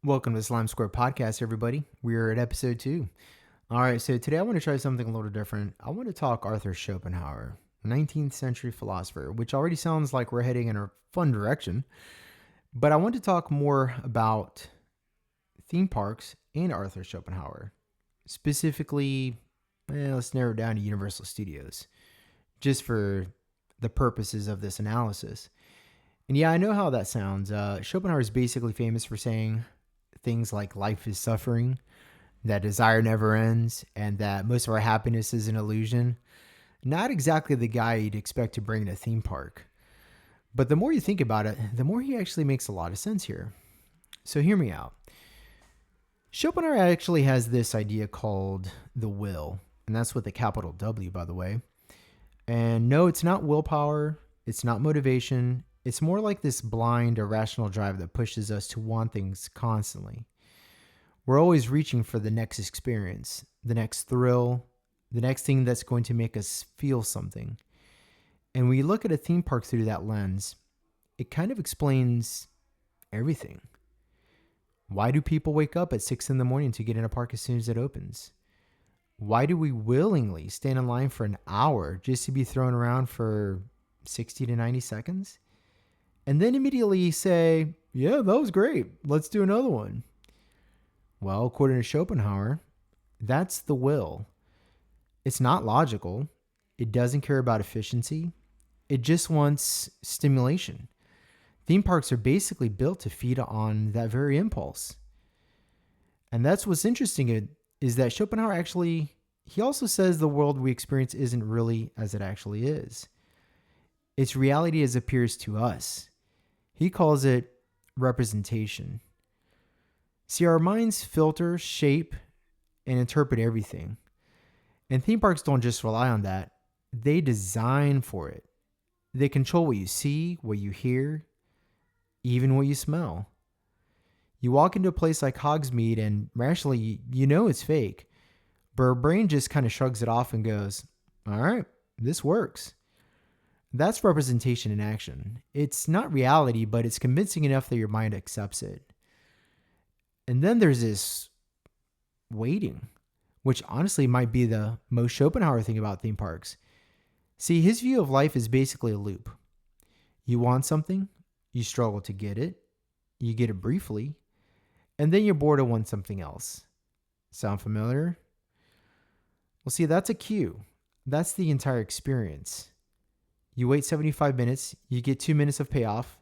Welcome to Slime Square Podcast, everybody. We're at episode 2. All right, so today I want to try something a little different. I want to talk Arthur Schopenhauer, 19th century philosopher, which already sounds like we're heading in a fun direction. But I want to talk more about theme parks and Arthur Schopenhauer. Specifically, let's narrow it down to Universal Studios, just for the purposes of this analysis. And yeah, I know how that sounds. Schopenhauer is basically famous for saying things like life is suffering, that desire never ends, and that most of our happiness is an illusion. Not exactly the guy you'd expect to bring to a theme park. But the more you think about it, the more he actually makes a lot of sense here. So hear me out. Schopenhauer actually has this idea called the will, and that's with a capital W, by the way. And no, it's not willpower, it's not motivation. It's more like this blind, irrational drive that pushes us to want things constantly. We're always reaching for the next experience, the next thrill, the next thing that's going to make us feel something. And when you look at a theme park through that lens, it kind of explains everything. Why do people wake up at 6 in the morning to get in a park as soon as it opens? Why do we willingly stand in line for an hour just to be thrown around for 60 to 90 seconds? And then immediately say, yeah, that was great. Let's do another one. Well, according to Schopenhauer, that's the will. It's not logical. It doesn't care about efficiency. It just wants stimulation. Theme parks are basically built to feed on that very impulse. And that's what's interesting is that Schopenhauer he also says the world we experience isn't really as it actually is. It's reality as it appears to us. He calls it representation. See, our minds filter, shape, and interpret everything. And theme parks don't just rely on that. They design for it. They control what you see, what you hear, even what you smell. You walk into a place like Hogsmeade and rationally, you know it's fake. But our brain just kind of shrugs it off and goes, all right, this works. That's representation in action. It's not reality, but it's convincing enough that your mind accepts it. And then there's this waiting, which honestly might be the most Schopenhauer thing about theme parks. See, his view of life is basically a loop. You want something, you struggle to get it, you get it briefly, and then you're bored and want something else. Sound familiar? Well, see, that's a cue. That's the entire experience. You wait 75 minutes, you get 2 minutes of payoff,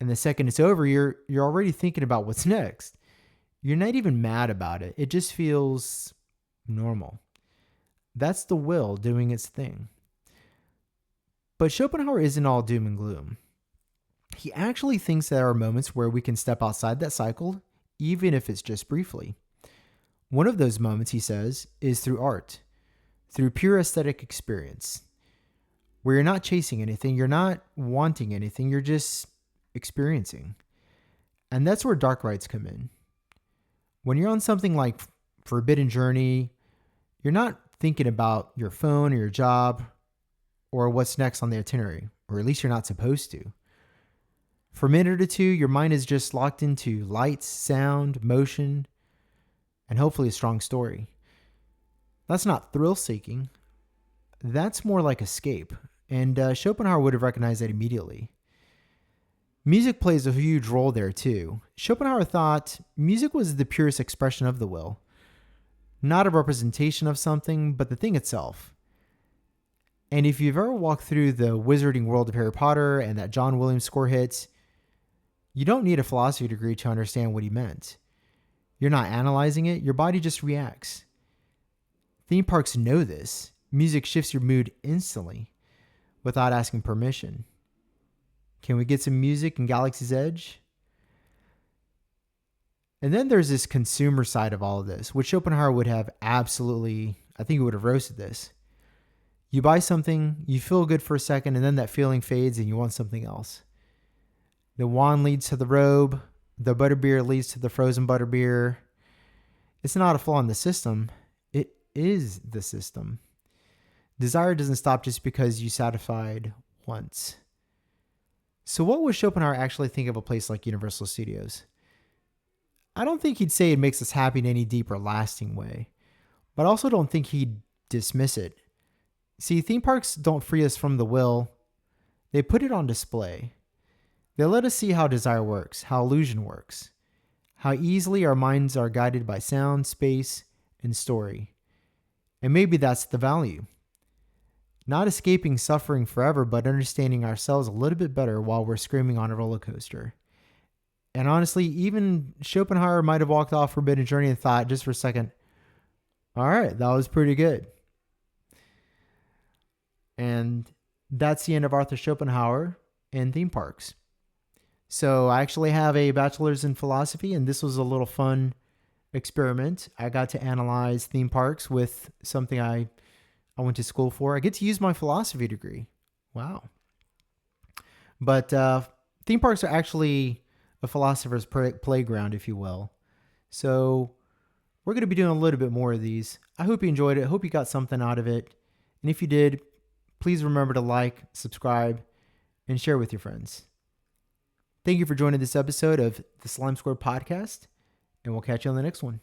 and the second it's over, you're already thinking about what's next. You're not even mad about it. It just feels normal. That's the will doing its thing. But Schopenhauer isn't all doom and gloom. He actually thinks there are moments where we can step outside that cycle, even if it's just briefly. One of those moments, he says, is through art, through pure aesthetic experience, where you're not chasing anything, you're not wanting anything, you're just experiencing. And that's where dark rides come in. When you're on something like Forbidden Journey, you're not thinking about your phone or your job or what's next on the itinerary, or at least you're not supposed to. For a minute or two, your mind is just locked into lights, sound, motion, and hopefully a strong story. That's not thrill-seeking. That's more like escape. And Schopenhauer would have recognized that immediately. Music plays a huge role there too. Schopenhauer thought music was the purest expression of the will. Not a representation of something, but the thing itself. And if you've ever walked through the wizarding world of Harry Potter and that John Williams score hits, you don't need a philosophy degree to understand what he meant. You're not analyzing it, your body just reacts. Theme parks know this. Music shifts your mood instantly without asking permission. Can we get some music in Galaxy's Edge? And then there's this consumer side of all of this, which Schopenhauer would have absolutely, I think he would have roasted this. You buy something, you feel good for a second, and then that feeling fades and you want something else. The wand leads to the robe, the butterbeer leads to the frozen butterbeer. It's not a flaw in the system. It is the system. Desire doesn't stop just because you satisfied once. So what would Schopenhauer actually think of a place like Universal Studios? I don't think he'd say it makes us happy in any deep or lasting way, but I also don't think he'd dismiss it. See, theme parks don't free us from the will, they put it on display. They let us see how desire works, how illusion works, how easily our minds are guided by sound, space, and story. And maybe that's the value. Not escaping suffering forever, but understanding ourselves a little bit better while we're screaming on a roller coaster. And honestly, even Schopenhauer might have walked off Forbidden Journey and thought just for a second, all right, that was pretty good. And that's the end of Arthur Schopenhauer and theme parks. So I actually have a bachelor's in philosophy, and this was a little fun experiment. I got to analyze theme parks with something I went to school for. I get to use my philosophy degree. Wow. But theme parks are actually a philosopher's playground, if you will. So we're going to be doing a little bit more of these. I hope you enjoyed it. I hope you got something out of it. And if you did, please remember to like, subscribe, and share with your friends. Thank you for joining this episode of the Slime Square Podcast, and we'll catch you on the next one.